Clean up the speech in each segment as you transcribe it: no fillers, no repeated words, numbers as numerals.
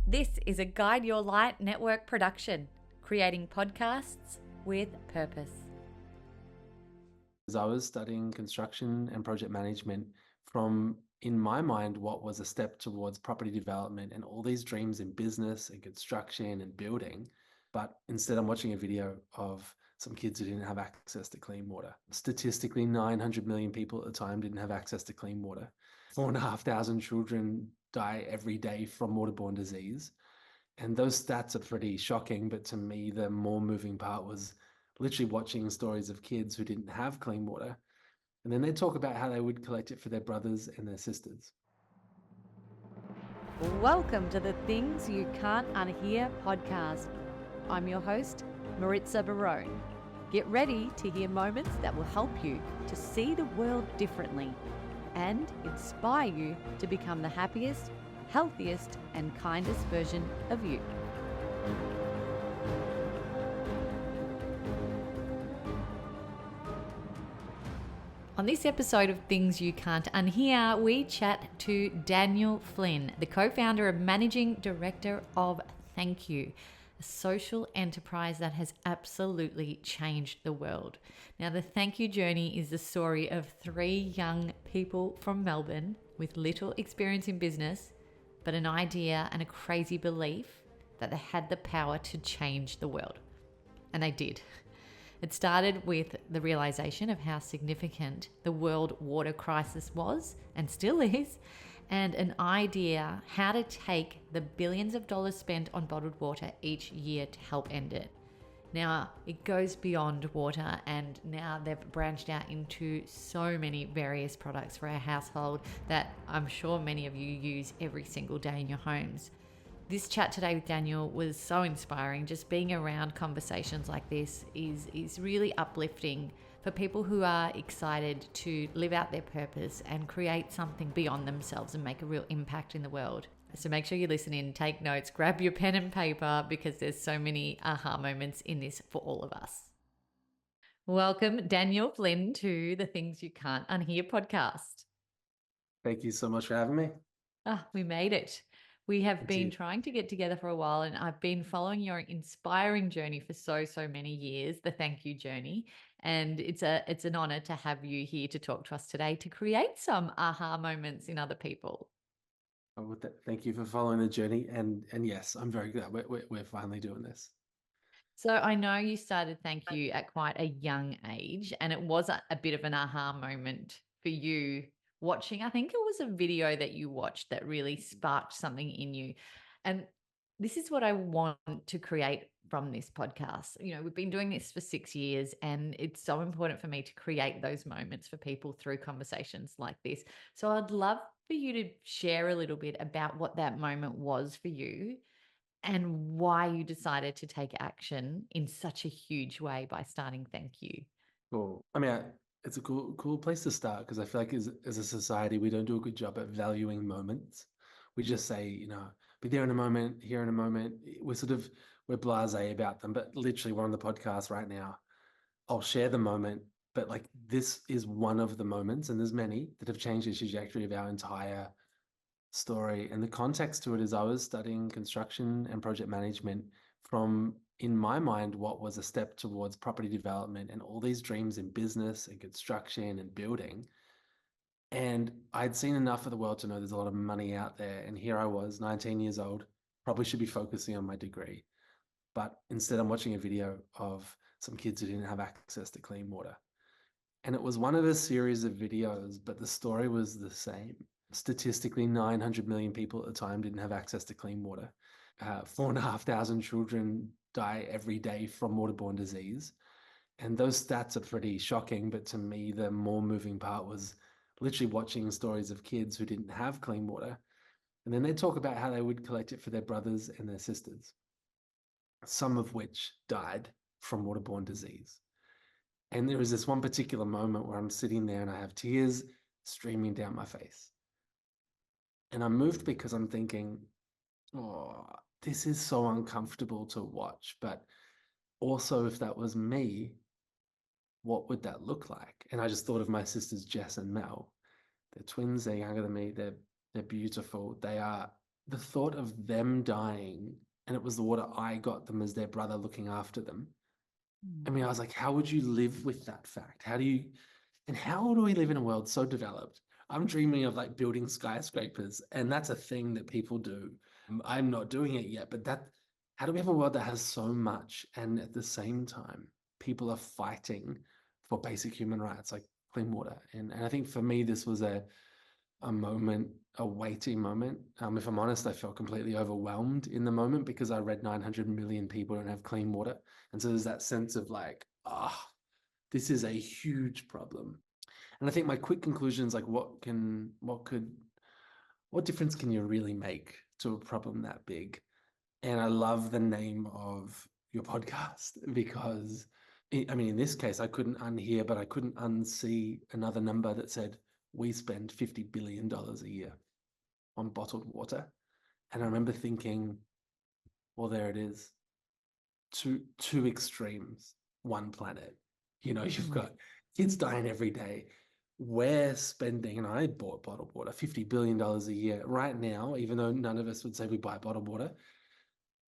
This is a Guide Your Light network production, creating podcasts with purpose. As I was studying construction and project management from, in my mind, what was a step towards property development and all these dreams in business and construction and building. But instead, I'm watching a video of some kids who didn't have access to clean water. Statistically, 900 million people at the time didn't have access to clean water. 4,500 children die every day from waterborne disease. And those stats are pretty shocking. But to me, the more moving part was literally watching stories of kids who didn't have clean water. And then they talk about how they would collect it for their brothers and their sisters. Welcome to the Things You Can't Unhear podcast. I'm your host, Maritza Barone. Get ready to hear moments that will help you to see the world differently and inspire you to become the happiest, healthiest, and kindest version of you. On this episode of Things You Can't Unhear, we chat to Daniel Flynn, the co-founder and managing director of Thankyou, a social enterprise that has absolutely changed the world. Now, the Thankyou journey is the story of three young people from Melbourne with little experience in business, but an idea and a crazy belief that they had the power to change the world. And they did. It started with the realization of how significant the world water crisis was and still is, and an idea how to take the billions of dollars spent on bottled water each year to help end it. Now, it goes beyond water, and now they've branched out into so many various products for our household that I'm sure many of you use every single day in your homes. This chat today with Daniel was so inspiring. Just being around conversations like this is really uplifting for people who are excited to live out their purpose and create something beyond themselves and make a real impact in the world. So make sure you listen in, take notes, grab your pen and paper, because there's so many aha moments in this for all of us. Welcome, Daniel Flynn, to the Things You Can't Unhear podcast. Thank you so much for having me. We made it. We have Thank been you. trying to get together for a while, and I've been following your inspiring journey for so many years, the Thankyou journey. And it's an honor to have you here to talk to us today to create some aha moments in other people. Thank you for following the journey. And yes, I'm very glad we're finally doing this. So I know you started Thankyou at quite a young age, and it was a bit of an aha moment for you watching. I think it was a video that you watched that really sparked something in you. And this is what I want to create from this podcast. You know, we've been doing this for 6 years, and it's so important for me to create those moments for people through conversations like this. So I'd love for you to share a little bit about what that moment was for you and why you decided to take action in such a huge way by starting Thankyou. Cool. I mean, it's a cool place to start, because I feel like as a society, we don't do a good job at valuing moments. We just say, be there in a moment, here in a moment. We're blasé about them, but literally we're on the podcast right now. I'll share the moment, but like this is one of the moments, and there's many that have changed the trajectory of our entire story. And the context to it is I was studying construction and project management from, in my mind, what was a step towards property development and all these dreams in business and construction and building. And I'd seen enough of the world to know there's a lot of money out there. And here I was, 19 years old, probably should be focusing on my degree. But instead, I'm watching a video of some kids who didn't have access to clean water. And it was one of a series of videos, but the story was the same. Statistically, 900 million people at the time didn't have access to clean water. 4,500 children die every day from waterborne disease. And those stats are pretty shocking. But to me, the more moving part was literally watching stories of kids who didn't have clean water. And then they talk about how they would collect it for their brothers and their sisters, some of which died from waterborne disease. And there was this one particular moment where I'm sitting there and I have tears streaming down my face. And I'm moved because I'm thinking, oh, this is so uncomfortable to watch. But also, if that was me, what would that look like? And I just thought of my sisters, Jess and Mel. They're twins, they're younger than me, they're beautiful. They are the thought of them dying, and it was the water I got them as their brother looking after them. I Mm. mean, I was like, how would you live with that fact? How do you, and how do we live in a world so developed? I'm dreaming of like building skyscrapers, and that's a thing that people do. I'm not doing it yet, but how do we have a world that has so much, and at the same time, people are fighting for basic human rights like clean water? And I think for me, this was a moment, a weighty moment. If I'm honest, I felt completely overwhelmed in the moment because I read 900 million people don't have clean water. And so there's that sense of like, this is a huge problem. And I think my quick conclusion is like, what difference can you really make to a problem that big? And I love the name of your podcast because, I mean, in this case, I couldn't unhear, but I couldn't unsee another number that said we spend $50 billion a year on bottled water. And I remember thinking, well, there it is. Two extremes, one planet. You've Mm. got kids dying every day. We're spending, and I bought bottled water, $50 billion a year right now, even though none of us would say we buy bottled water.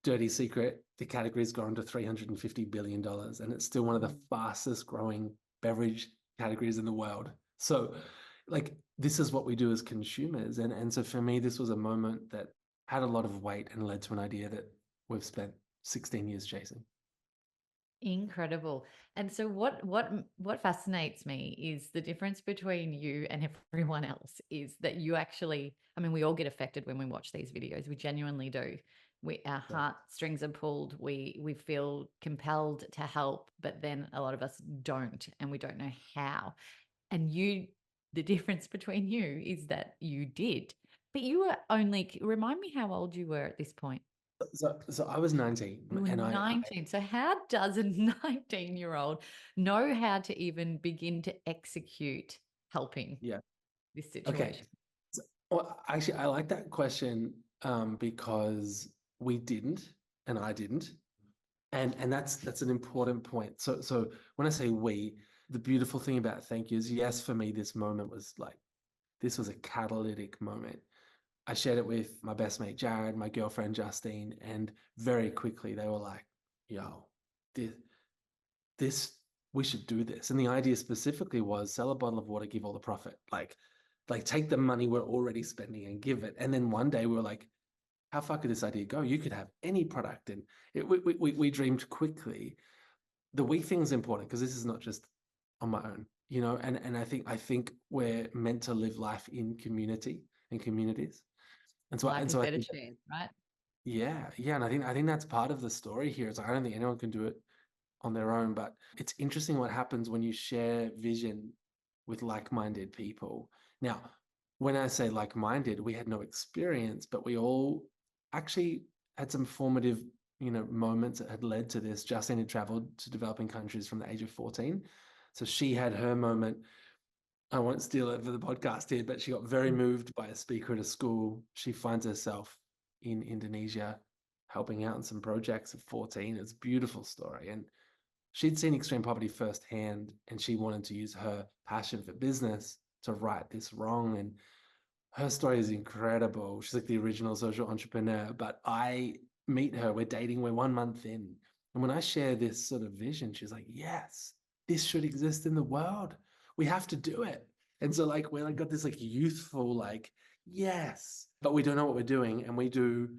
Dirty secret, the category's gone to $350 billion, and it's still one of the Mm. fastest growing beverage categories in the world. So, like, this is what we do as consumers. And so for me, this was a moment that had a lot of weight and led to an idea that we've spent 16 years chasing. Incredible. And so what fascinates me is the difference between you and everyone else is that you actually, I mean, we all get affected when we watch these videos. We genuinely do. Our Yeah. heartstrings are pulled. We feel compelled to help, but then a lot of us don't, and we don't know how. And the difference between you is that you did. But you were only, remind me how old you were at this point. So I was 19, You were and I 19. So how does a 19-year-old know how to even begin to execute helping yeah. this Okay. situation? So, well, actually, I like that question because we didn't, and I didn't. And that's an important point. So when I say we, the beautiful thing about thank you is yes, for me, this moment was like this was a catalytic moment. I shared it with my best mate Jared, my girlfriend Justine, and very quickly they were like, yo, this, this we should do this. And the idea specifically was sell a bottle of water, give all the profit. Like take the money we're already spending and give it. And then one day we were like, how far could this idea go? You could have any product. And we dreamed quickly. The we thing is important because this is not just on my own, and I think we're meant to live life in community and communities. And so Life is I better think shared, right? yeah, and I think that's part of the story here. It's like I don't think anyone can do it on their own, but it's interesting what happens when you share vision with like-minded people. Now, when I say like-minded, we had no experience, but we all actually had some formative, moments that had led to this. Justine had traveled to developing countries from the age of 14. So she had her moment. I won't steal it for the podcast here, but she got very Mm. moved by a speaker at a school. She finds herself in Indonesia helping out in some projects at 14. It's a beautiful story. And she'd seen extreme poverty firsthand, and she wanted to use her passion for business to right this wrong. And her story is incredible. She's like the original social entrepreneur. But I meet her, we're dating, we're 1 month in. And when I share this sort of vision, she's like, yes, this should exist in the world. We have to do it. And so like we're like got this like youthful, like, yes, but we don't know what we're doing. And we do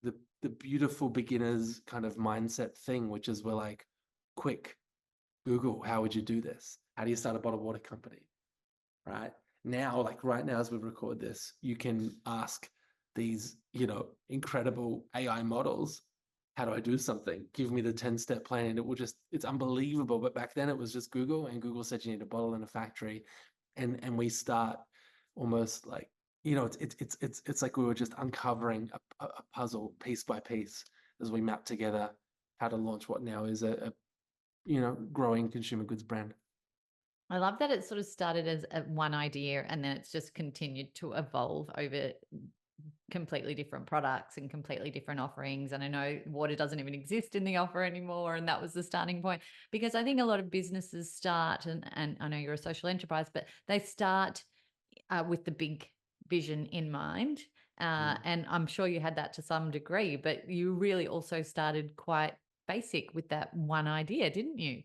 the beautiful beginners kind of mindset thing, which is we're like, quick, Google, how would you do this? How do you start a bottled water company? Right now, like right now, as we record this, you can ask these, incredible AI models, how do I do something? Give me the 10-step plan. And it's unbelievable. But back then it was just Google, and Google said you need a bottle in a factory. And we start almost like, it's like we were just uncovering a puzzle piece by piece as we map together how to launch what now is a growing consumer goods brand. I love that it sort of started as one idea and then it's just continued to evolve over completely different products and completely different offerings. And I know water doesn't even exist in the offer anymore. And that was the starting point because I think a lot of businesses start, and I know you're a social enterprise, but they start with the big vision in mind. And I'm sure you had that to some degree, but you really also started quite basic with that one idea, didn't you?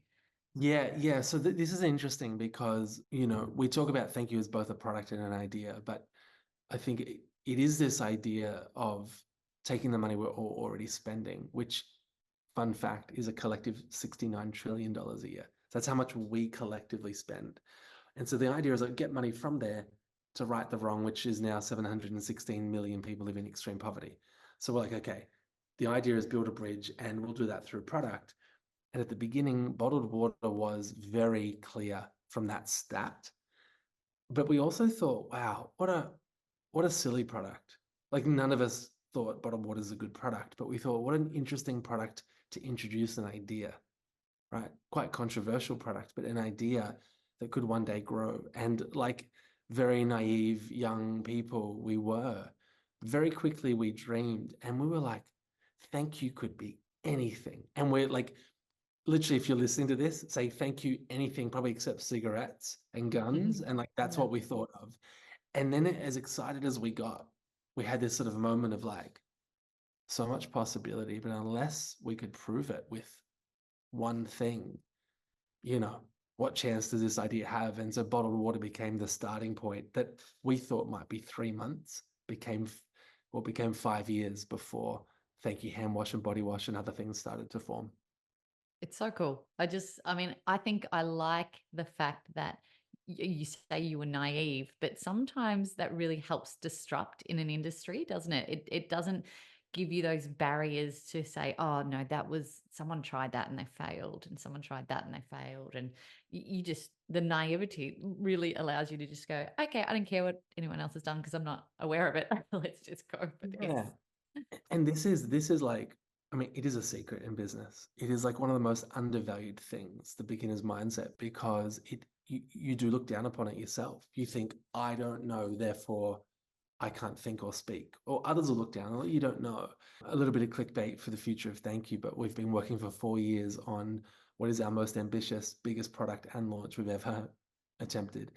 Yeah. So this is interesting because, we talk about thank you as both a product and an idea, but I think it is this idea of taking the money we're all already spending, which, fun fact, is a collective $69 trillion a year. So that's how much we collectively spend. And so the idea is like get money from there to right the wrong, which is now 716 million people live in extreme poverty. So we're like, okay, the idea is build a bridge and we'll do that through product. And at the beginning, bottled water was very clear from that stat. But we also thought, wow, what a silly product. Like none of us thought bottled water is a good product, but we thought, what an interesting product to introduce an idea, right? Quite controversial product, but an idea that could one day grow. And like very naive young people we were, very quickly we dreamed and we were like, thank you could be anything. And we're like, literally, if you're listening to this, say thank you anything, probably except cigarettes and guns. And like, that's Yeah. what we thought of. And then as excited as we got, we had this sort of moment of like, so much possibility, but unless we could prove it with one thing, you know, what chance does this idea have? And so bottled water became the starting point that we thought might be 3 months, became 5 years before Thank You hand wash and body wash and other things started to form. It's so cool. I mean, I think I like the fact that you say you were naive, but sometimes that really helps disrupt in an industry, doesn't it? It doesn't give you those barriers to say, oh, no, that was someone tried that and they failed, and someone tried that and they failed. And you just, the naivety really allows you to just go, okay, I don't care what anyone else has done because I'm not aware of it. Let's just go for this. Yeah. And this is like, I mean, it is a secret in business. It is like one of the most undervalued things, the beginner's mindset, because you do look down upon it yourself. You think, I don't know, therefore I can't think or speak. Or others will look down, oh, you don't know. A little bit of clickbait for the future of Thank You, but we've been working for 4 years on what is our most ambitious, biggest product and launch we've ever attempted.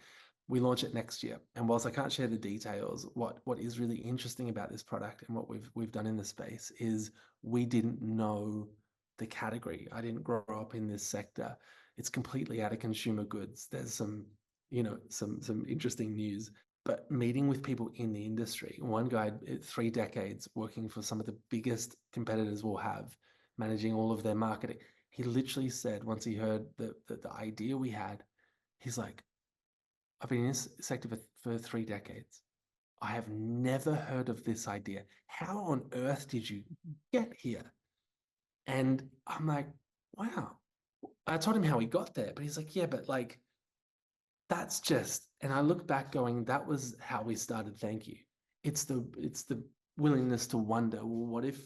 We launch it next year. And whilst I can't share the details, what is really interesting about this product and what we've done in the space is we didn't know the category. I didn't grow up in this sector. It's completely out of consumer goods. There's some interesting news. But meeting with people in the industry, one guy, 3 decades working for some of the biggest competitors we'll have, managing all of their marketing, he literally said once he heard the idea we had, he's like, I've been in this sector for 3 decades. I have never heard of this idea. How on earth did you get here? And I'm like, wow. I told him how he got there, but he's like, yeah, but like, that's just, and I look back going, that was how we started Thank You. It's the willingness to wonder, well, what if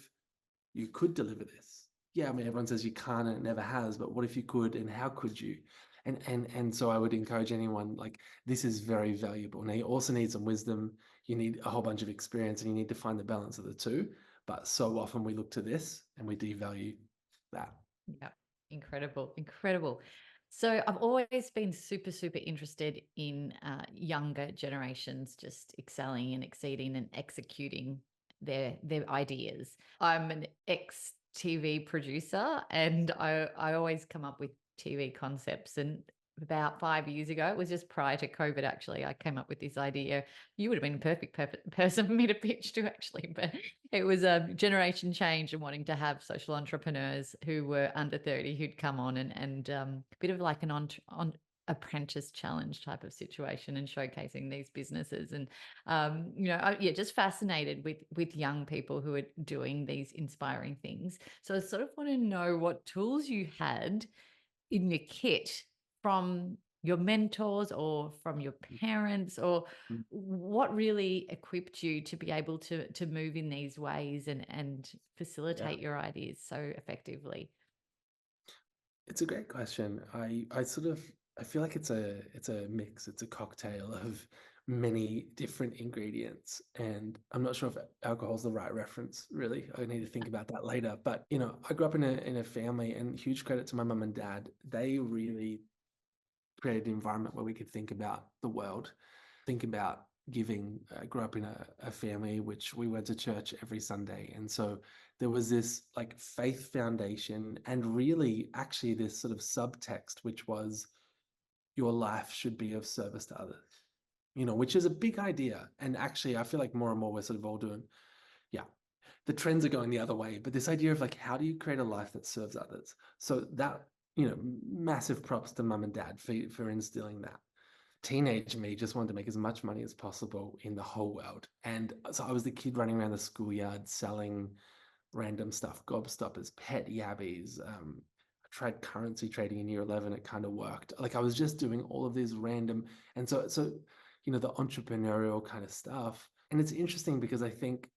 you could deliver this? Yeah, I mean, everyone says you can't and it never has, but what if you could and how could you? And so I would encourage anyone, like, this is very valuable. Now you also need some wisdom, you need a whole bunch of experience, and you need to find the balance of the two. But so often we look to this and we devalue that. Yeah, incredible, incredible. So I've always been super, super interested in younger generations just excelling and exceeding and executing their ideas. I'm an ex TV producer, and I always come up with TV concepts. And about 5 years ago, it was just prior to COVID. Actually, I came up with this idea. You would have been a perfect person for me to pitch to, actually, but it was a generation change and wanting to have social entrepreneurs who were under 30 who'd come on and a bit of like an on apprentice challenge type of situation and showcasing these businesses. And yeah, just fascinated with young people who are doing these inspiring things. So I sort of want to know what tools you had in your kit from your mentors or from your parents, or Mm. what really equipped you to be able to move in these ways and Yeah. facilitate your ideas so effectively? It's a great question. I feel like it's a mix, it's a cocktail of many different ingredients. And I'm not sure if alcohol is the right reference, really. I need to think about that later. But I grew up in a family, and huge credit to my mum and dad. They really created an environment where we could think about the world, think about giving. I grew up in a family which we went to church every Sunday. And so there was this like faith foundation and really actually this sort of subtext, which was your life should be of service to others, which is a big idea. And actually, I feel like more and more we're sort of all doing, yeah, the trends are going the other way. But this idea of like, how do you create a life that serves others? So that, massive props to mum and dad for instilling that. Teenage me just wanted to make as much money as possible in the whole world. And so I was the kid running around the schoolyard selling random stuff, gobstoppers, pet yabbies. I tried currency trading in year 11. It kind of worked. Like I was just doing all of these random, and so, the entrepreneurial kind of stuff. And it's interesting because I think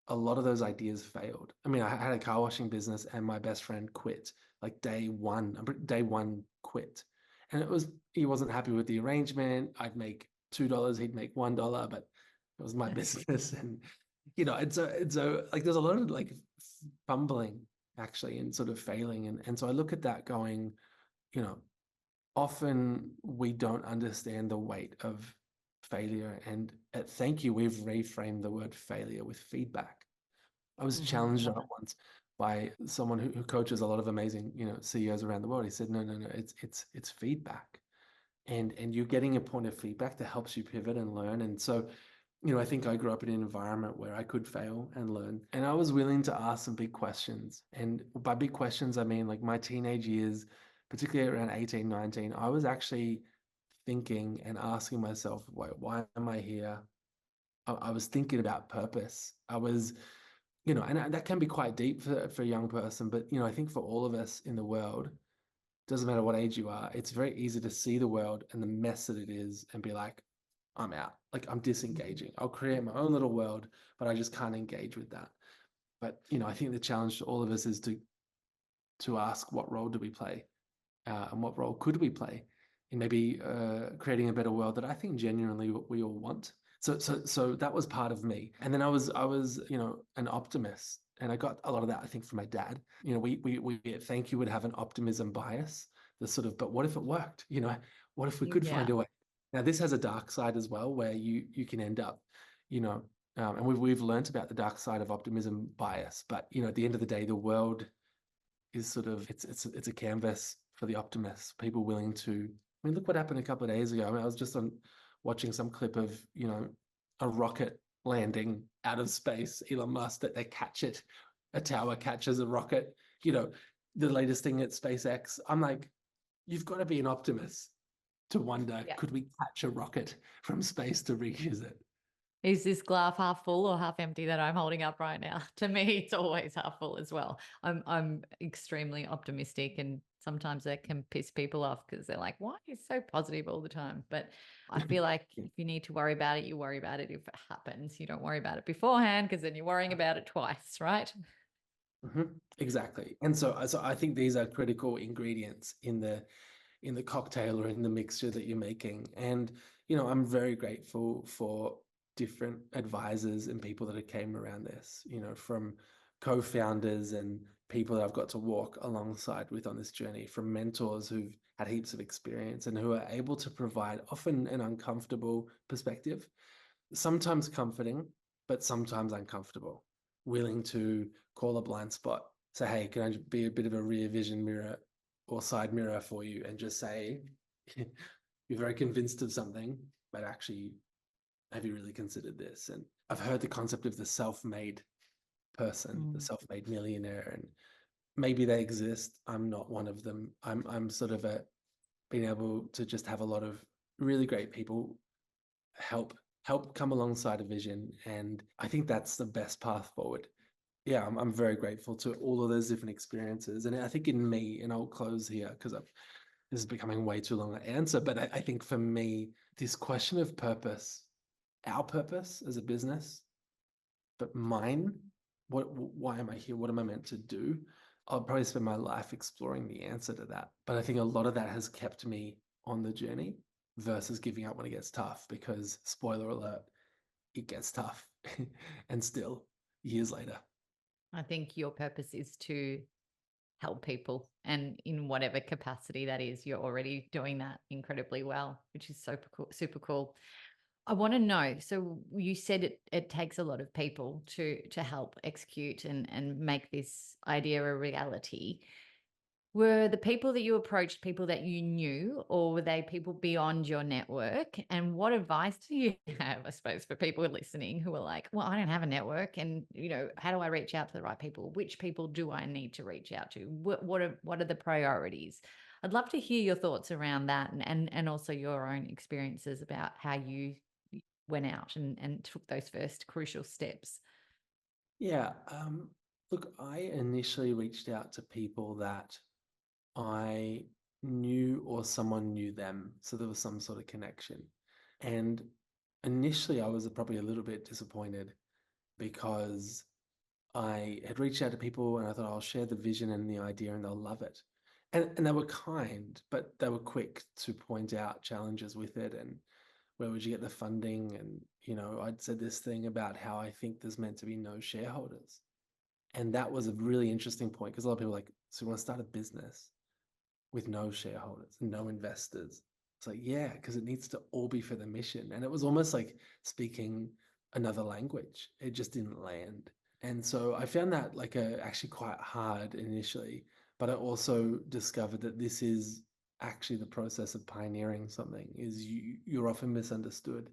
a lot of those ideas failed. I mean, I had a car washing business and my best friend quit like day one quit. And he wasn't happy with the arrangement. I'd make $2, he'd make $1, but it was my business. And, and so like there's a lot of like fumbling actually and sort of failing. And so I look at that going, you know, often we don't understand the weight of failure. And at Thankyou, we've reframed the word failure with feedback. I was challenged on it once by someone who coaches a lot of amazing, CEOs around the world. He said, no, it's feedback. And you're getting a point of feedback that helps you pivot and learn. And so, I think I grew up in an environment where I could fail and learn. And I was willing to ask some big questions. And by big questions, I mean like my teenage years, particularly around 18, 19, I was actually thinking and asking myself, why am I here? I was thinking about purpose. I was, and that can be quite deep for a young person, but, I think for all of us in the world, doesn't matter what age you are, it's very easy to see the world and the mess that it is and be like, I'm out. Like I'm disengaging. I'll create my own little world, but I just can't engage with that. But, I think the challenge to all of us is to ask what role do we play, and what role could we play in maybe creating a better world that I think genuinely we all want. So that was part of me. And then I was an optimist, and I got a lot of that I think from my dad. We at Thankyou would have an optimism bias, the sort of, but what if it worked? What if we could find Yeah. a way? Now this has a dark side as well, where you can end up, and we've learned about the dark side of optimism bias. But at the end of the day, the world is sort of it's a canvas for the optimists, people willing to. I mean, look what happened a couple of days ago. I mean, I was just watching some clip of a rocket landing out of space. Elon Musk that they catch it, a tower catches a rocket. The latest thing at SpaceX. I'm like, you've got to be an optimist to wonder, Yeah. could we catch a rocket from space to reuse it? Is this glass half full or half empty that I'm holding up right now? To me, it's always half full as well. I'm extremely optimistic, and sometimes that can piss people off because they're like, "Why are you so positive all the time?" But I feel like if you need to worry about it, you worry about it if it happens. You don't worry about it beforehand because then you're worrying about it twice, right? Exactly. And so I think these are critical ingredients in the cocktail or in the mixture that you're making. And, I'm very grateful for different advisors and people that have came around this, from co-founders and people that I've got to walk alongside with on this journey, from mentors who've had heaps of experience and who are able to provide often an uncomfortable perspective, sometimes comforting, but sometimes uncomfortable, willing to call a blind spot, say, hey, can I be a bit of a rear vision mirror or side mirror for you and just say, you're very convinced of something, but actually, have you really considered this? And I've heard the concept of the self-made person, the self-made millionaire, and maybe they exist. I'm not one of them. I'm sort of being able to just have a lot of really great people help come alongside a vision. And I think that's the best path forward. Yeah, I'm very grateful to all of those different experiences. And I think in me, and I'll close here because this is becoming way too long an answer, but I think for me, this question of purpose, our purpose as a business, but mine, why am I here? What am I meant to do? I'll probably spend my life exploring the answer to that. But I think a lot of that has kept me on the journey versus giving up when it gets tough, because spoiler alert, it gets tough. And still, years later. I think your purpose is to help people, and in whatever capacity that is, you're already doing that incredibly well, which is super cool. Super cool. I want to know. So you said it takes a lot of people to help execute and make this idea a reality. Were the people that you approached people that you knew, or were they people beyond your network? And what advice do you have, I suppose, for people listening who are like, well, I don't have a network, and how do I reach out to the right people? Which people do I need to reach out to? What are the priorities? I'd love to hear your thoughts around that, and also your own experiences about how you went out and took those first crucial steps. Yeah. Look, I initially reached out to people that I knew or someone knew them. So there was some sort of connection. And initially, I was probably a little bit disappointed because I had reached out to people and I thought I'll share the vision and the idea and they'll love it. And they were kind, but they were quick to point out challenges with it and where would you get the funding? And, I'd said this thing about how I think there's meant to be no shareholders. And that was a really interesting point because a lot of people are like, so you want to start a business with no shareholders and no investors? It's like, yeah, because it needs to all be for the mission. And it was almost like speaking another language. It just didn't land. And so I found that like actually quite hard initially, but I also discovered that this is actually the process of pioneering something is you're often misunderstood.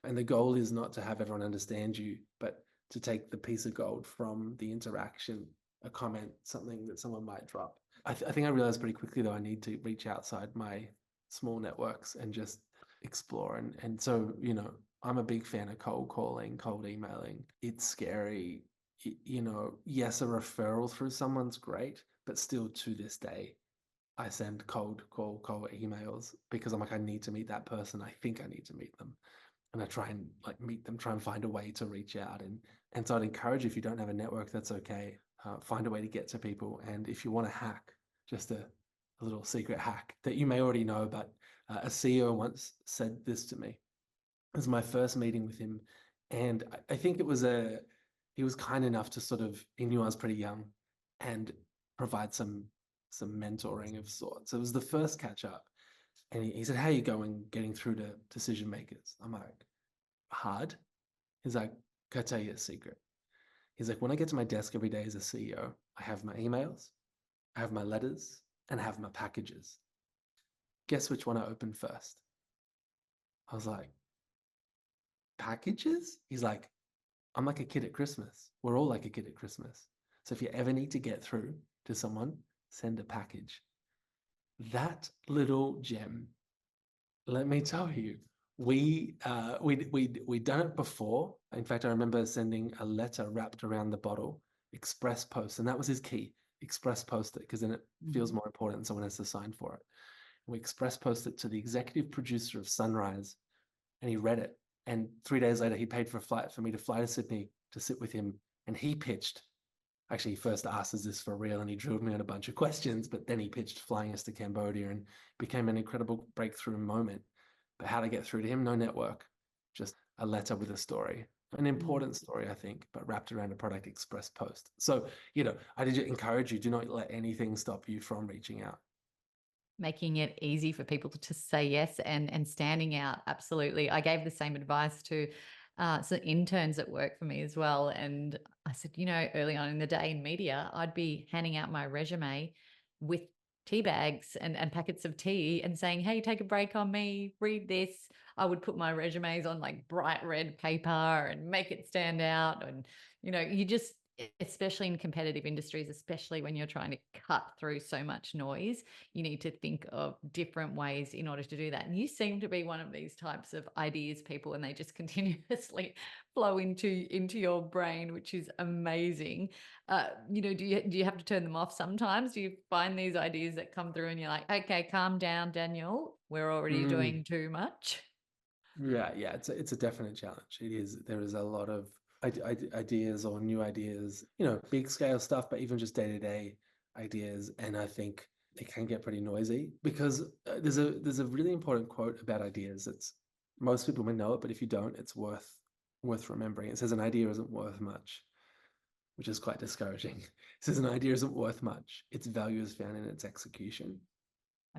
And the goal is not to have everyone understand you, but to take the piece of gold from the interaction, a comment, something that someone might drop. I think I realized pretty quickly though I need to reach outside my small networks and just explore. And so, I'm a big fan of cold calling, cold emailing. It's scary. Yes, a referral through someone's great, but still to this day, I send cold emails because I'm like, I need to meet that person. I think I need to meet them. And I try and like meet them, try and find a way to reach out. And so I'd encourage you, if you don't have a network, that's okay. Find a way to get to people. And if you want to hack, just a little secret hack that you may already know, but a CEO once said this to me. It was my first meeting with him. And I think he was kind enough to sort of, he knew I was pretty young and provide some mentoring of sorts. It was the first catch up. And he said, how are you going getting through to decision makers? I'm like, hard. He's like, can I tell you a secret? He's like, when I get to my desk every day as a CEO, I have my emails, I have my letters, and I have my packages. Guess which one I open first? I was like, packages? He's like, I'm like a kid at Christmas. We're all like a kid at Christmas. So if you ever need to get through to someone, send a package. That little gem, let me tell you, we'd done it before. In fact, I remember sending a letter wrapped around the bottle, express post, and that was his key. Express post it because then it feels more important and someone has to sign for it. We express posted it to the executive producer of Sunrise, and he read it. And 3 days later, he paid for a flight for me to fly to Sydney to sit with him, and he pitched. Actually, he first asked, "Is this for real?" And he drilled me on a bunch of questions, but then he pitched flying us to Cambodia and became an incredible breakthrough moment. But how to get through to him? No network, just a letter with a story. An important story, I think, but wrapped around a product express post. So, I did encourage you, do not let anything stop you from reaching out. Making it easy for people to say yes and standing out. Absolutely. I gave the same advice to some interns at work for me as well. And I said, early on in the day in media, I'd be handing out my resume with tea bags and packets of tea and saying, hey, take a break on me, read this. I would put my resumes on like bright red paper and make it stand out. And, you just, especially in competitive industries, especially when you're trying to cut through so much noise, you need to think of different ways in order to do that. And you seem to be one of these types of ideas people, and they just continuously flow into your brain, which is amazing. Do you have to turn them off sometimes? Do you find these ideas that come through and you're like, okay, calm down, Daniel, we're already Mm. doing too much? Yeah, it's a definite challenge. It is. There is a lot of ideas or new ideas, big scale stuff, but even just day to day ideas. And I think it can get pretty noisy because there's a really important quote about ideas. It's most people may know it, but if you don't, it's worth remembering. It says an idea isn't worth much, which is quite discouraging. It says an idea isn't worth much. Its value is found in its execution.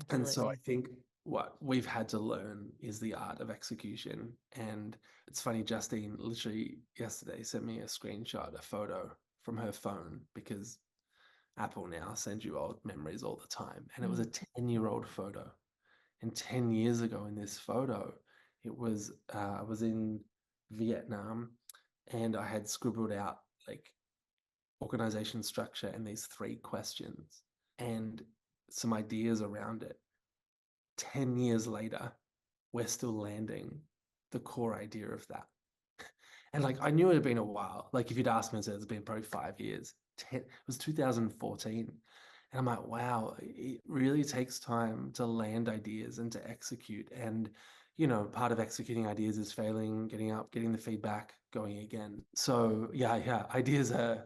And so I Absolutely. think what we've had to learn is the art of execution. And it's funny, Justine literally yesterday sent me a screenshot, a photo from her phone, because Apple now sends you old memories all the time. And it was a Mm. 10-year-old photo. And 10 years ago in this photo, it was, I was in Vietnam and I had scribbled out like organization structure and these three questions and some ideas around it. 10 years later, we're still landing the core idea of that. And like, I knew it had been a while. Like, if you'd asked me, I said it's been probably 5 years. It was 2014. And I'm like, wow, it really takes time to land ideas and to execute. And, part of executing ideas is failing, getting up, getting the feedback, going again. So yeah, ideas are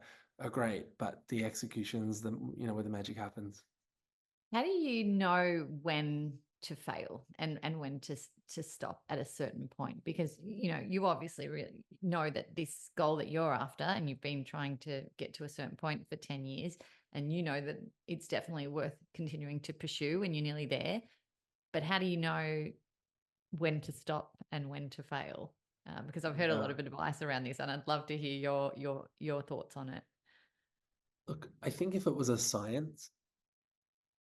great, but the execution's where the magic happens. How do you know when to fail and when to stop at a certain point? Because you obviously really know that this goal that you're after, and you've been trying to get to a certain point for 10 years, and you know that it's definitely worth continuing to pursue, and you're nearly there. But how do you know when to stop and when to fail? Because I've heard a lot Yeah. of advice around this, and I'd love to hear your thoughts on it. Look, I think if it was a science,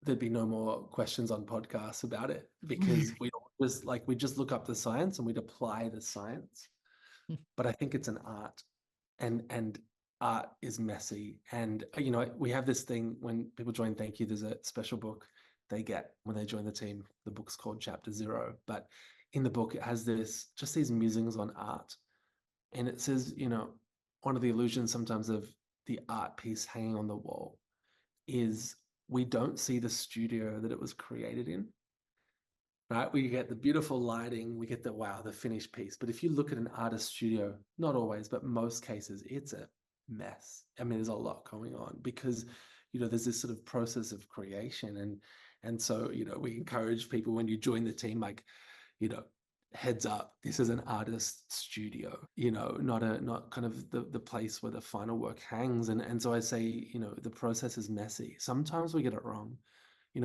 there'd be no more questions on podcasts about it, because we just look up the science and we'd apply the science. But I think it's an art, and art is messy. And we have this thing when people join Thankyou, there's a special book they get when they join the team. The book's called Chapter Zero, but in the book it has these musings on art. And it says, one of the illusions sometimes of the art piece hanging on the wall is we don't see the studio that it was created in, right? We get the beautiful lighting, we get the finished piece. But if you look at an artist studio, not always, but most cases, it's a mess. I mean, there's a lot going on because, there's this sort of process of creation. And so, we encourage people when you join the team, like, you know, heads up, this is an artist studio, not kind of the place where the final work hangs. And so I say, the process is messy. Sometimes we get it wrong.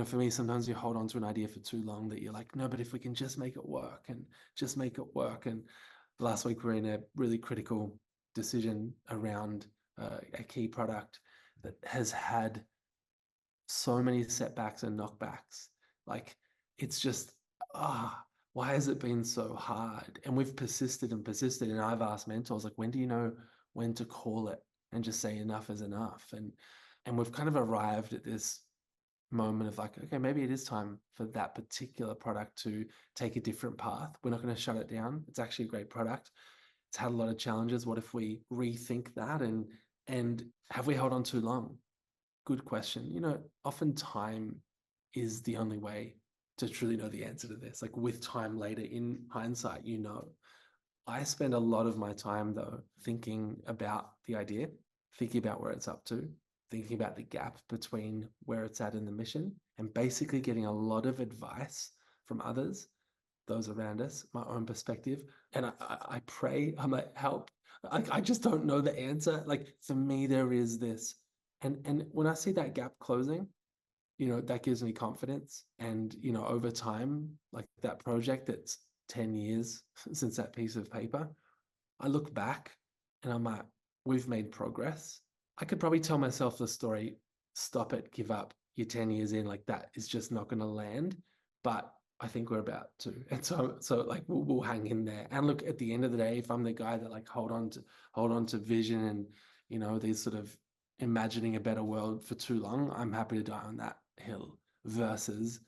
For me, sometimes you hold on to an idea for too long that you're like, no, but if we can just make it work and just make it work. And last week we we're in a really critical decision around a key product that has had so many setbacks and knockbacks. Like, it's just, why has it been so hard? And we've persisted and persisted. And I've asked mentors, like, when do you know when to call it and just say enough is enough? And we've kind of arrived at this moment of like, okay, maybe it is time for that particular product to take a different path. We're not going to shut it down. It's actually a great product. It's had a lot of challenges. What if we rethink that? And have we held on too long? Good question. Often time is the only way to truly know the answer to this. Like, with time later in hindsight, I spend a lot of my time though thinking about the idea, thinking about where it's up to, thinking about the gap between where it's at in the mission, and basically getting a lot of advice from others, those around us, my own perspective. And I pray, I'm like, help. I just don't know the answer. Like, for me, there is this. And when I see that gap closing, that gives me confidence. And, over time, like that project that's 10 years since that piece of paper, I look back and I'm like, we've made progress. I could probably tell myself the story, stop it, give up. You're 10 years in, like that is just not going to land. But I think we're about to. And so like we'll hang in there. And look, at the end of the day, if I'm the guy that like hold on to vision and, these sort of imagining a better world for too long, I'm happy to die on that hill versus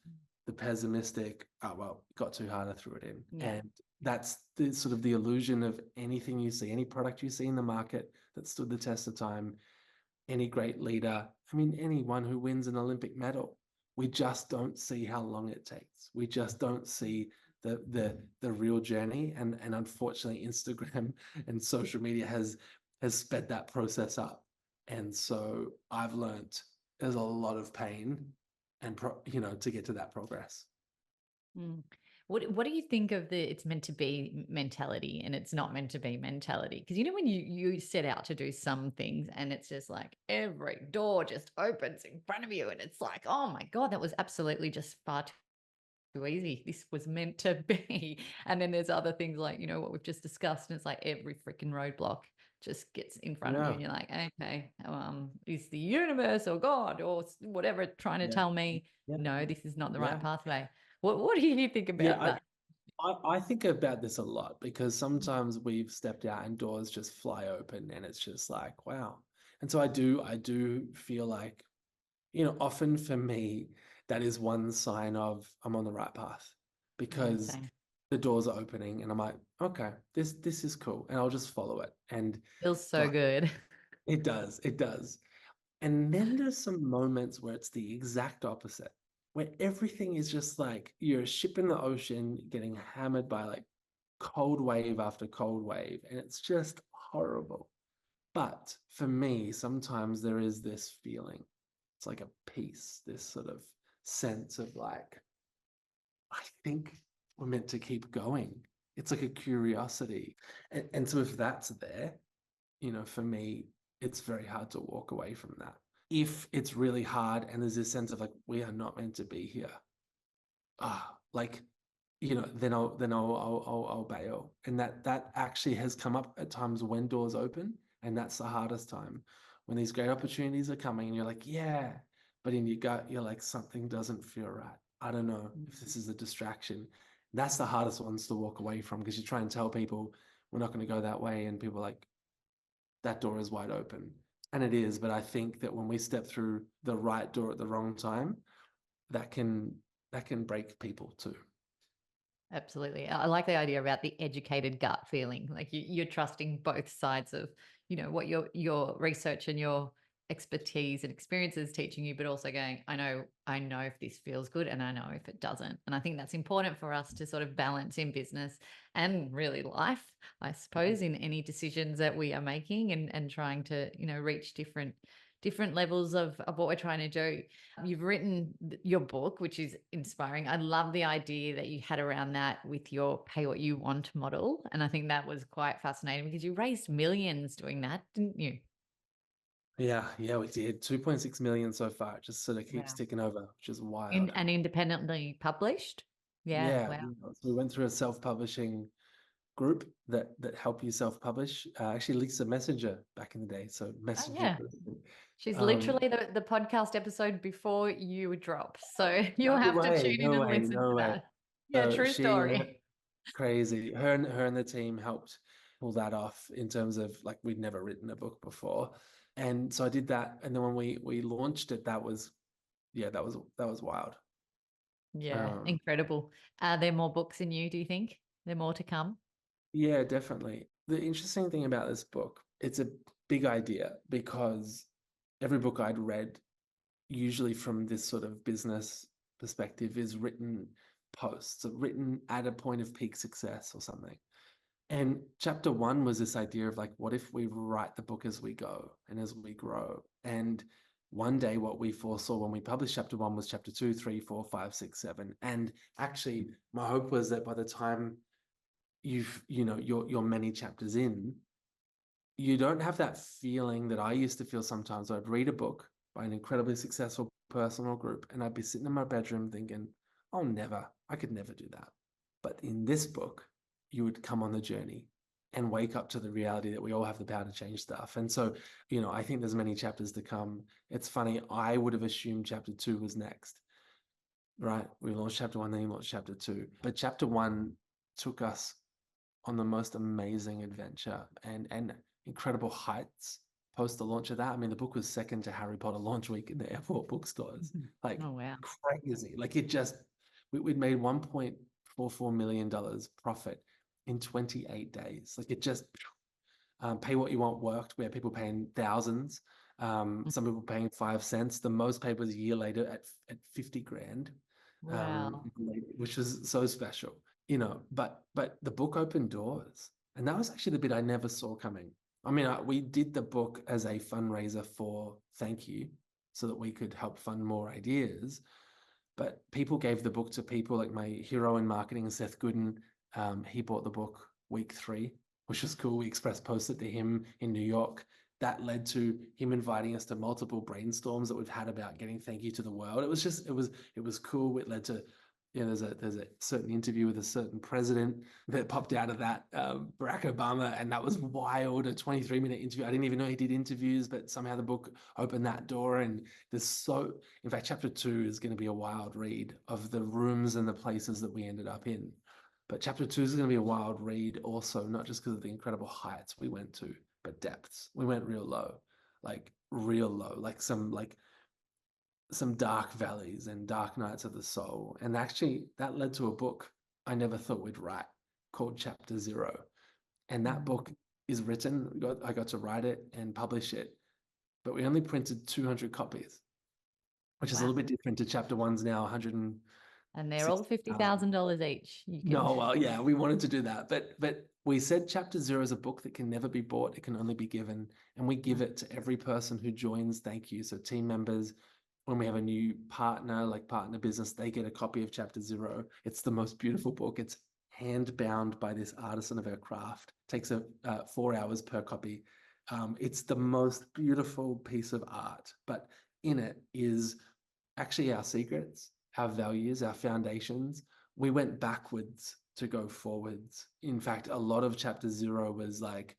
the pessimistic, oh well, got too hard, I threw it in. Yeah. And that's the sort of the illusion of anything you see, any product you see in the market that stood the test of time, any great leader, I mean, anyone who wins an Olympic medal. We just don't see how long it takes. We just don't see the real journey. And unfortunately, Instagram and social media has sped that process up. And so I've learned there's a lot of pain and to get to that progress. Mm. What do you think of the it's meant to be mentality and it's not meant to be mentality? Because when you set out to do some things and it's just like every door just opens in front of you and it's like, oh my God, that was absolutely just far too too easy. This was meant to be. And then there's other things like, what we've just discussed. And it's like every freaking roadblock just gets in front of you Yeah. and you're like, okay, is the universe or God or whatever trying to Yeah. tell me, Yeah. no, this is not the right Yeah. pathway? What do you think Yeah. about that? I think about this a lot because sometimes we've stepped out and doors just fly open and it's just like, wow. And so I do feel like, often for me, that is one sign of I'm on the right path Yeah, because same. the doors are opening and I'm like, okay, this is cool. And I'll just follow it. And Feels so like good. it does, it does. And then there's some moments where it's the exact opposite, where everything is just like you're a ship in the ocean getting hammered by like cold wave after cold wave, and it's just horrible. But for me, sometimes there is this feeling. It's like a peace, this sort of sense of like, I think we're meant to keep going. It's like a curiosity. And so if that's there, for me, it's very hard to walk away from that. If it's really hard and there's this sense of like, we are not meant to be here, like, then I'll bail. And that actually has come up at times when doors open, and that's the hardest time when these great opportunities are coming, and you're like, yeah, but in your gut, you're like, something doesn't feel right. I don't know if this is a distraction. That's the hardest ones to walk away from because you try and tell people we're not going to go that way, and people are like, that door is wide open. And it is, but I think that when we step through the right door at the wrong time, that can break people too. Absolutely. I like the idea about the educated gut feeling. Like you're trusting both sides of, what your research and your expertise and experiences teaching you, but also going, I know if this feels good and I know if it doesn't. And I think that's important for us to sort of balance in business and really life, I suppose, in any decisions that we are making and trying to, reach different levels of what we're trying to do. You've written your book, which is inspiring. I love the idea that you had around that with your pay what you want model. And I think that was quite fascinating because you raised millions doing that, didn't you? Yeah, yeah, we did. 2.6 million so far. It just sort of keeps Wow. ticking over, which is wild. And independently published. Yeah. Yeah, Wow. so we went through a self-publishing group that help you self-publish. Actually, Lisa Messenger back in the day, so Oh, Messenger yeah. Group. She's Um, literally the podcast episode before you drop. So you'll no have to way, tune in no and way, listen no to way. that. Yeah, So true story. crazy. Her and the team helped pull that off in terms of like we'd never written a book before, and so I did that. And then when we launched it, that was yeah, that was wild. Yeah, Um, incredible. Are there more books in you, do you think? There more to come? Yeah, definitely. The interesting thing about this book, it's a big idea because every book I'd read, usually from this sort of business perspective, is written post, so written at a point of peak success or something. And chapter one was this idea of like, what if we write the book as we go and as we grow? And one day, what we foresaw when we published chapter one was chapter two, three, four, five, six, seven. And actually, my hope was that by the time you're many chapters in, you don't have that feeling that I used to feel sometimes. I'd read a book by an incredibly successful person or group, and I'd be sitting in my bedroom thinking, oh, I could never do that. But in this book, you would come on the journey and wake up to the reality that we all have the power to change stuff. And so, I think there's many chapters to come. It's funny, I would have assumed chapter two was next, right? We launched chapter one, then we launched chapter two. But chapter one took us on the most amazing adventure and incredible heights post the launch of that. I mean, the book was second to Harry Potter launch week in the airport bookstores. Like Oh, wow. crazy. Like we'd made $1.44 million profit in 28 days. Like it just pay what you want worked, where people paying thousands, some people paying 5 cents. The most paid was a year later at 50 grand, Wow. which was so special, but the book opened doors. And that was actually the bit I never saw coming. I mean, we did the book as a fundraiser for Thankyou so that we could help fund more ideas. But people gave the book to people like my hero in marketing, Seth Gooden. He bought the book week three, which was cool. We express posted to him in New York. That led to him inviting us to multiple brainstorms that we've had about getting Thankyou to the world. It was cool. It led to there's a certain interview with a certain president that popped out of that, Barack Obama, and that was wild. A 23-minute interview. I didn't even know he did interviews, but somehow the book opened that door. And in fact, chapter 2 is going to be a wild read of the rooms and the places that we ended up in. But chapter 2 is going to be a wild read also, not just because of the incredible heights we went to, but depths. We went real low, like some dark valleys and dark nights of the soul. And actually, that led to a book I never thought we'd write called Chapter Zero. And that book is written. I got to write it and publish it, but we only printed 200 copies, which is a Wow. little bit different to Chapter One's now 100. And they're all $50,000 each. No, well, yeah, we wanted to do that, but we said Chapter Zero is a book that can never be bought; it can only be given, and we give it to every person who joins. Thankyou. So team members, when we have a new partner, like partner business, they get a copy of Chapter Zero. It's the most beautiful book. It's hand bound by this artisan of her craft. Takes 4 hours per copy. It's the most beautiful piece of art, but in it is actually our secrets, our values, our foundations. We went backwards to go forwards. In fact, a lot of Chapter Zero was like,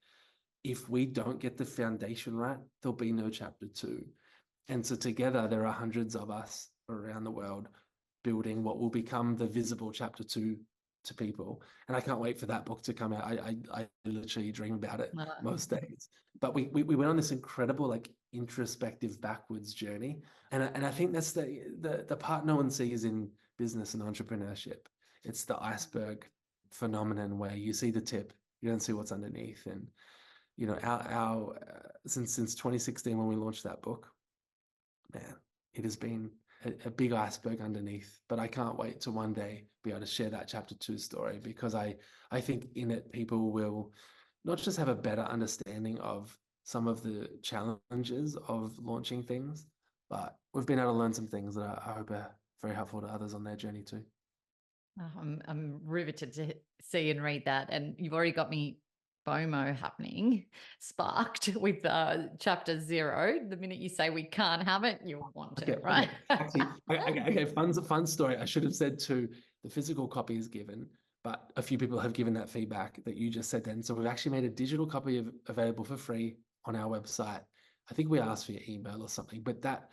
if we don't get the foundation right, there'll be no Chapter 2. And so together, there are hundreds of us around the world building what will become the visible Chapter 2 to people. And I can't wait for that book to come out. I literally dream about it most days. But we went on this incredible, like, introspective backwards journey. And I think that's the part no one sees in business and entrepreneurship. It's the iceberg phenomenon where you see the tip, you don't see what's underneath. And, our since 2016, when we launched that book, man, it has been a big iceberg underneath. But I can't wait to one day be able to share that Chapter 2 story, because I think in it people will not just have a better understanding of some of the challenges of launching things, but we've been able to learn some things that I hope are very helpful to others on their journey too. I'm riveted to see and read that, and you've already got me FOMO happening, sparked with Chapter Zero. The minute you say we can't have it, you want it, right? Actually, okay, fun story. I should have said too, the physical copy is given, but a few people have given that feedback that you just said then. So we've actually made a digital copy available for free on our website. I think we asked for your email or something, but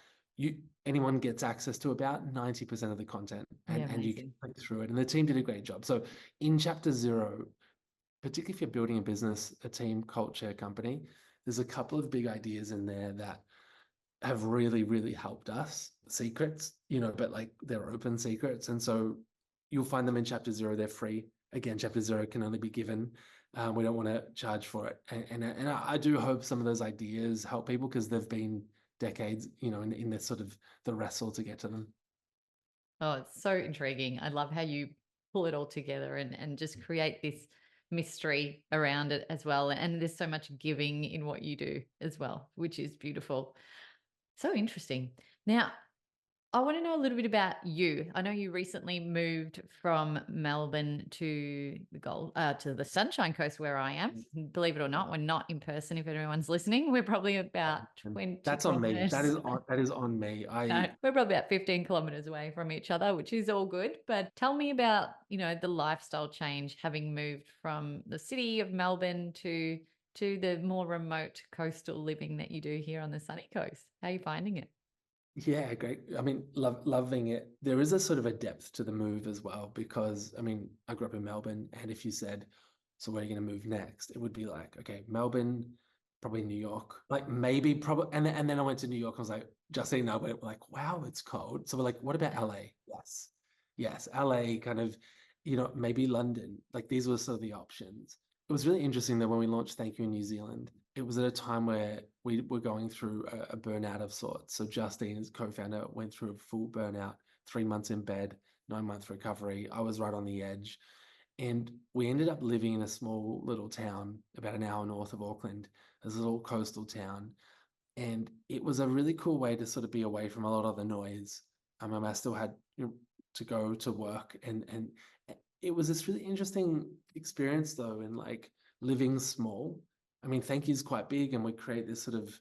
anyone gets access to about 90% of the content, and you can click through it. And the team did a great job. So in Chapter Zero, particularly if you're building a business, a team, culture, company, there's a couple of big ideas in there that have really, really helped us. Secrets, but like they're open secrets. And so you'll find them in Chapter Zero. They're free. Again, Chapter Zero can only be given. We don't want to charge for it. And I do hope some of those ideas help people, because they've been decades, in this sort of the wrestle to get to them. Oh, it's so intriguing. I love how you pull it all together and just create this mystery around it as well. And there's so much giving in what you do as well, which is beautiful. So interesting. Now, I want to know a little bit about you. I know you recently moved from Melbourne to the Sunshine Coast, where I am. Believe it or not, we're not in person. If everyone's listening, we're probably about 20. That's on me. That is on me. No, we're probably about 15 kilometers away from each other, which is all good. But tell me about, the lifestyle change, having moved from the city of Melbourne to the more remote coastal living that you do here on the sunny coast. How are you finding it? Yeah, great. I mean, loving it. There is a sort of a depth to the move as well, because I grew up in Melbourne, and if you said, so where are you going to move next? It would be like, okay, Melbourne, probably New York, like maybe probably, and then I went to New York. I was like, just so you know, we're like, wow, it's cold. So we're like, what about LA? Yes, LA, kind of, maybe London. Like, these were sort of the options. It was really interesting that when we launched Thankyou in New Zealand, it was at a time where we were going through a burnout of sorts. So Justine, his co-founder, went through a full burnout, 3 months in bed, 9-month recovery. I was right on the edge. And we ended up living in a small little town about an hour north of Auckland, this little coastal town. And it was a really cool way to sort of be away from a lot of the noise. I still had to go to work, and it was this really interesting experience though, in like living small. Thankyou's quite big, and we create this sort of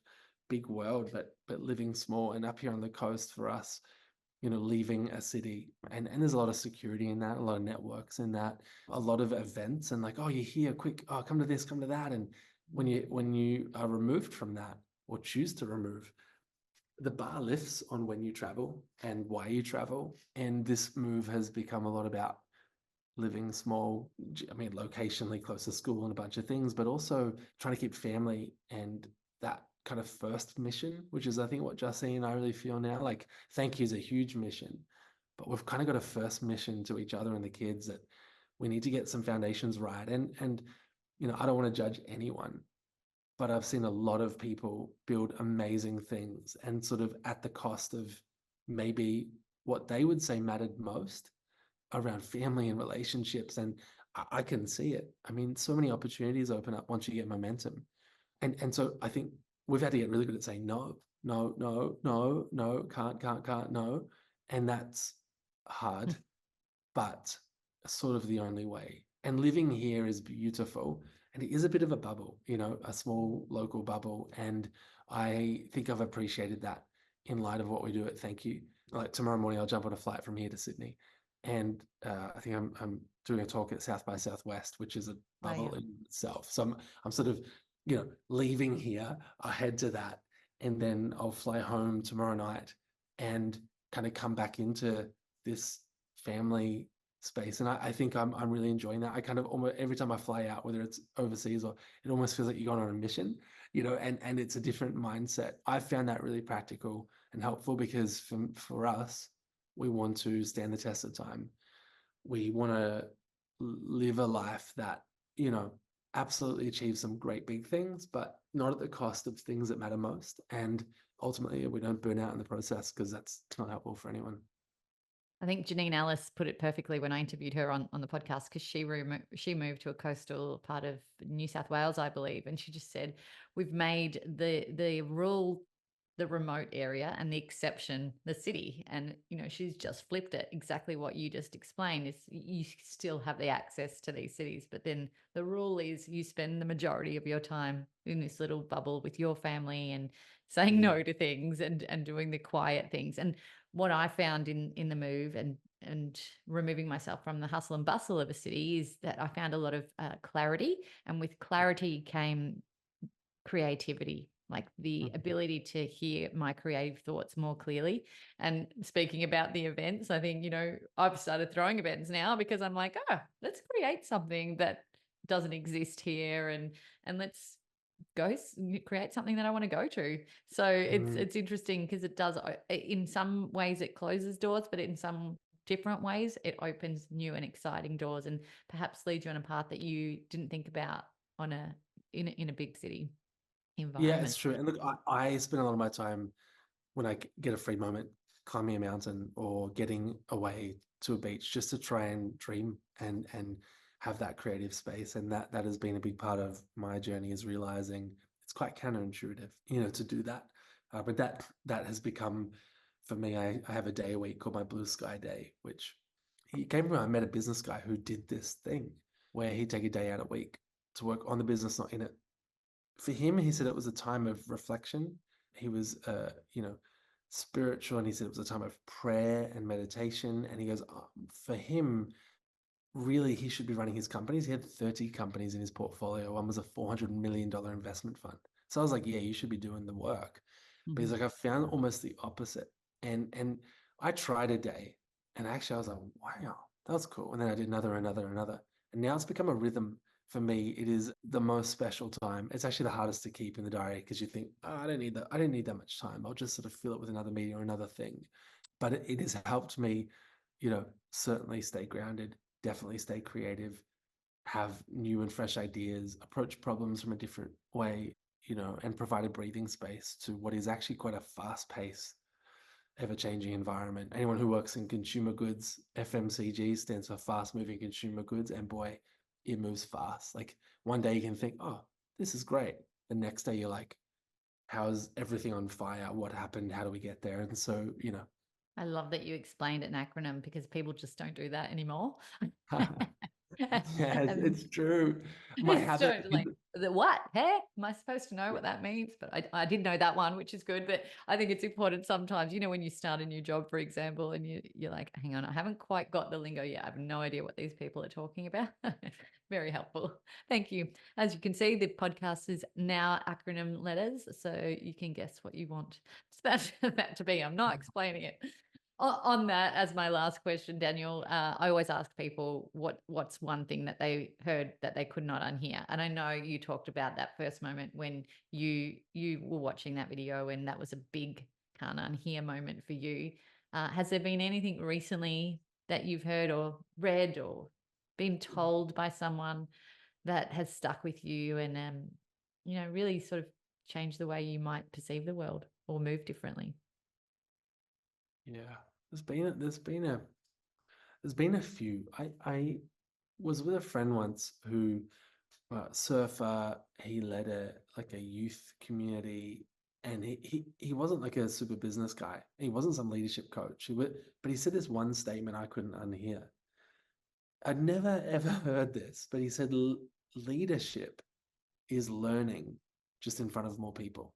big world, but living small. And up here on the coast for us, leaving a city. And there's a lot of security in that, a lot of networks in that, a lot of events and like, oh, you're here, quick, oh, come to this, come to that. And when you are removed from that or choose to remove, the bar lifts on when you travel and why you travel. And this move has become a lot about living small, I mean, locationally close to school and a bunch of things, but also trying to keep family and that kind of first mission, which is, I think, what Justine and I really feel now. Like, thank you is a huge mission, but we've kind of got a first mission to each other and the kids that we need to get some foundations right. And I don't want to judge anyone, but I've seen a lot of people build amazing things and sort of at the cost of maybe what they would say mattered most around family and relationships. And I can see it. I mean, so many opportunities open up once you get momentum. And so I think we've had to get really good at saying no, no, no, no, no, can't, no. And that's hard, but sort of the only way. And living here is beautiful. And it is a bit of a bubble, a small local bubble. And I think I've appreciated that in light of what we do at Thankyou. Like tomorrow morning, I'll jump on a flight from here to Sydney. And I think I'm doing a talk at South by Southwest, which is a bubble in itself. So I'm sort of, leaving here, I'll head to that. And then I'll fly home tomorrow night and kind of come back into this family space. And I think I'm really enjoying that. I kind of almost every time I fly out, whether it's overseas or it almost feels like you're going on a mission, and it's a different mindset. I found that really practical and helpful because for us, we want to stand the test of time. We want to live a life that, absolutely achieves some great big things, but not at the cost of things that matter most. And ultimately, we don't burn out in the process because that's not helpful for anyone. I think Janine Ellis put it perfectly when I interviewed her on the podcast because she moved to a coastal part of New South Wales, I believe, and she just said we've made the rule the remote area and the exception the city. And she's just flipped it. Exactly what you just explained is you still have the access to these cities, but then the rule is you spend the majority of your time in this little bubble with your family and saying no to things and doing the quiet things. And what I found in the move and removing myself from the hustle and bustle of a city is that I found a lot of clarity, and with clarity came creativity, like the ability to hear my creative thoughts more clearly. And speaking about the events, I think, I've started throwing events now because I'm like, let's create something that doesn't exist here and let's create something that I want to go to. So it's interesting because it does, in some ways it closes doors, but in some different ways it opens new and exciting doors and perhaps leads you on a path that you didn't think about in a big city Yeah, environment. it's true. And look, I spend a lot of my time when I get a free moment climbing a mountain or getting away to a beach just to try and dream and have that creative space. And that has been a big part of my journey is realizing it's quite counterintuitive, to do that. But that has become for me, I have a day a week called my blue sky day, which he came from, I met a business guy who did this thing where he'd take a day out a week to work on the business, not in it. For him, he said it was a time of reflection. He was, spiritual, and he said it was a time of prayer and meditation. And he goes, for him, really, he should be running his companies. He had 30 companies in his portfolio. One was a $400 million investment fund. So I was like, yeah, you should be doing the work. But he's like, I found almost the opposite. And I tried a day, and actually I was like, wow, that was cool. And then I did another. And now it's become a rhythm for me. It is the most special time. It's actually the hardest to keep in the diary because you think, oh, I don't need that. I don't need that much time. I'll just sort of fill it with another meeting or another thing. But it has helped me, certainly stay grounded, definitely stay creative, have new and fresh ideas, approach problems from a different way, and provide a breathing space to what is actually quite a fast paced, ever changing environment. Anyone who works in consumer goods, FMCG stands for fast moving consumer goods. And boy, it moves fast. Like one day you can think, oh, this is great. The next day you're like, how's everything on fire? What happened? How do we get there? And so, I love that you explained an acronym because people just don't do that anymore. Yes, And it's true. My it's habit true. is, Like, the what? Hey, am I supposed to know what that means? But I did know that one, which is good. But I think it's important sometimes, when you start a new job, for example, and you're like, hang on, I haven't quite got the lingo yet. I have no idea what these people are talking about. Very helpful. Thank you. As you can see, the podcast is now acronym letters. So you can guess what you want that to be. I'm not explaining it. On that, as my last question, Daniel, I always ask people what's one thing that they heard that they could not unhear. And I know you talked about that first moment when you were watching that video, and that was a big can't unhear moment for you. Has there been anything recently that you've heard or read or been told by someone that has stuck with you and really sort of changed the way you might perceive the world or move differently? yeah. There's been a few. I was with a friend once who, surfer. He led a youth community, and he wasn't like a super business guy. He wasn't some leadership coach. But he said this one statement I couldn't unhear. I'd never ever heard this, but he said leadership is learning just in front of more people.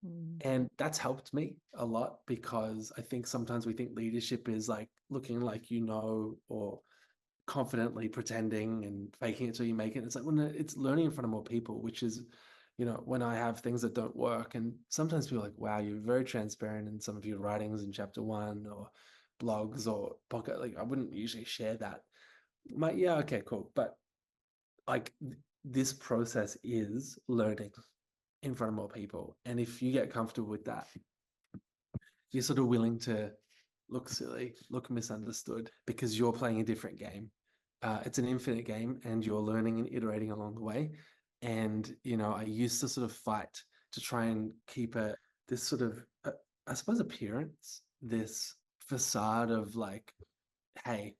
Mm. And that's helped me a lot because I think sometimes we think leadership is like looking like or confidently pretending and faking it till you make it. It's like when it's learning in front of more people, which is, when I have things that don't work. And sometimes people are like, wow, you're very transparent in some of your writings in chapter one or blogs or pocket. Like I wouldn't usually share that. Yeah, okay, cool. But like this process is learning in front of more people. And if you get comfortable with that, you're sort of willing to look silly, look misunderstood because you're playing a different game. It's an infinite game and you're learning and iterating along the way. And, I used to sort of fight to try and keep this sort of, I suppose, appearance, this facade of like, hey,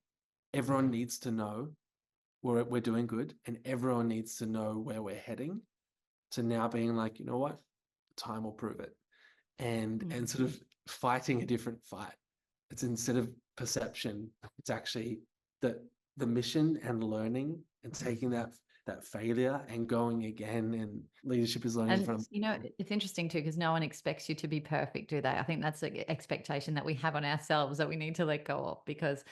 everyone needs to know we're doing good and everyone needs to know where we're heading, to now being like, you know what? Time will prove it. And Mm. sort of fighting a different fight. It's instead of perception, it's actually the mission and learning and taking that failure and going again. And leadership is learning in And front of it's interesting too, because no one expects you to be perfect, do they? I think that's the expectation that we have on ourselves that we need to let go of. Because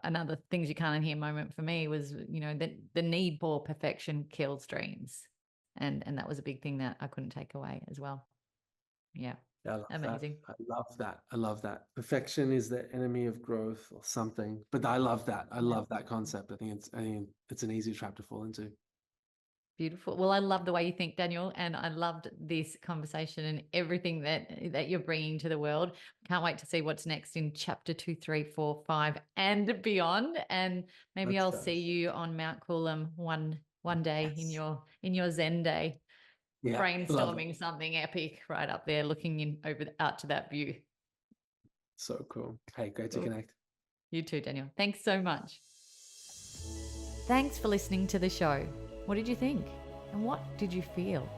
another things you can't hear moment for me was, that the need for perfection kills dreams, and that was a big thing that I couldn't take away as well. Yeah, I love that. amazing. I love that. I love that. Perfection is the enemy of growth or something. But I love that. I Yeah. love that concept. I think it's an easy trap to fall into. Beautiful. Well, I love the way you think, Daniel, and I loved this conversation and everything that you're bringing to the world. Can't wait to see what's next in chapter 2, 3, 4, 5, and beyond. And maybe Let's I'll go. see you on Mount Coolum one day in Yes. your Zen day, Yeah. Love it. brainstorming something epic right up there, looking in out to that view. So cool. Hey, great to Cool. connect. You too, Daniel. Thanks so much. Thanks for listening to the show. What did you think? And what did you feel?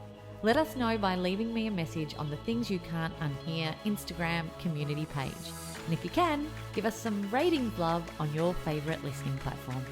Let us know by leaving me a message on the Things You Can't Unhear Instagram community page. And if you can, give us some ratings love on your favourite listening platform.